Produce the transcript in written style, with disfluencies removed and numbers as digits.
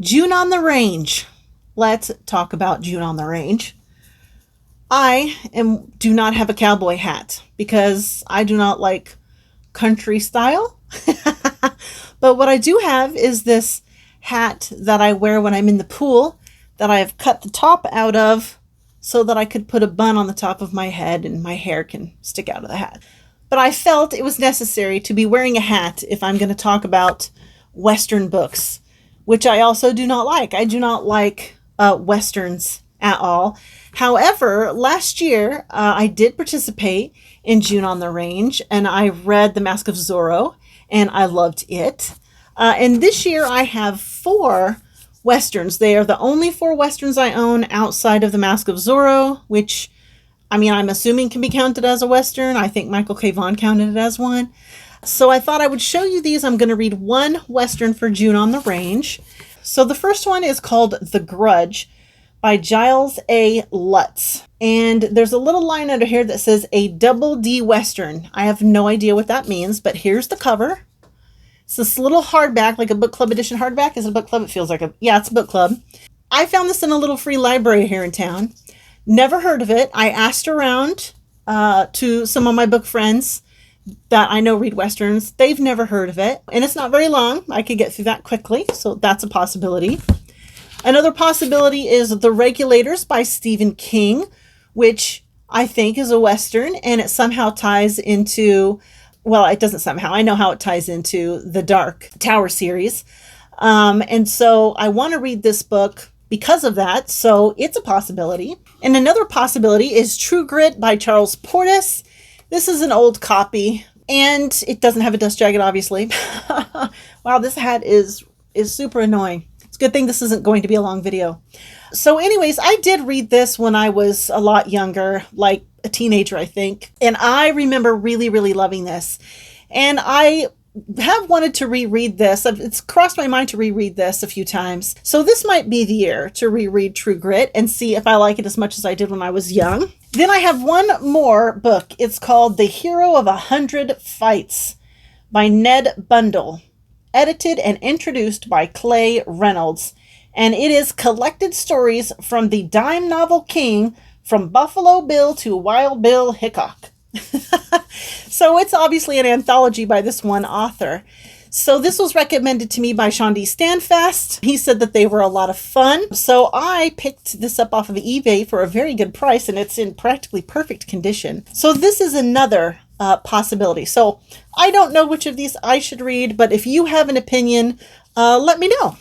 June on the Range. Let's talk about June on the Range. Do not have a cowboy hat because I do not like country style. But what I do have is this hat that I wear when I'm in the pool that I have cut the top out of so that I could put a bun on the top of my head and my hair can stick out of the hat. But I felt it was necessary to be wearing a hat if I'm going to talk about Western books, which I also do not like. I do not like Westerns at all. However, last year I did participate in June on the Range, and I read The Mask of Zorro, and I loved it. And this year I have 4 Westerns. They are the only 4 Westerns I own outside of The Mask of Zorro, which, I mean, I'm assuming can be counted as a Western. I think Michael K. Vaughan counted it as one. So I thought I would show you these. I'm going to read one Western for June on the Range. So the first one is called The Grudge by Giles A. Lutz. And there's a little line under here that says a double D Western. I have no idea what that means, but here's the cover. It's this little hardback, like a book club edition hardback. Is it a book club? It feels like yeah, it's a book club. I found this in a little free library here in town. Never heard of it. I asked around to some of my book friends that I know read Westerns. They've never heard of it. And it's not very long. I could get through that quickly. So that's a possibility. Another possibility is The Regulators by Stephen King, which I think is a Western, and it somehow ties into, well, it doesn't somehow. I know how it ties into the Dark Tower series. And so I want to read this book because of that. So it's a possibility. And another possibility is True Grit by Charles Portis. This is an old copy, and it doesn't have a dust jacket, obviously. Wow, this hat is super annoying. It's a good thing this isn't going to be a long video. So anyways, I did read this when I was a lot younger, like a teenager, I think. And I remember really, really loving this. And I have wanted to reread this. It's crossed my mind to reread this a few times. So this might be the year to reread True Grit and see if I like it as much as I did when I was young. Then I have one more book. It's called The Hero of 100 Fights by Ned Bundle, edited and introduced by Clay Reynolds. And it is collected stories from the dime novel king, from Buffalo Bill to Wild Bill Hickok. So it's obviously an anthology by this one author. So this was recommended to me by Shawn D. Standfast. He said that they were a lot of fun. So I picked this up off of eBay for a very good price, and it's in practically perfect condition. So this is another possibility. So I don't know which of these I should read, but if you have an opinion, let me know.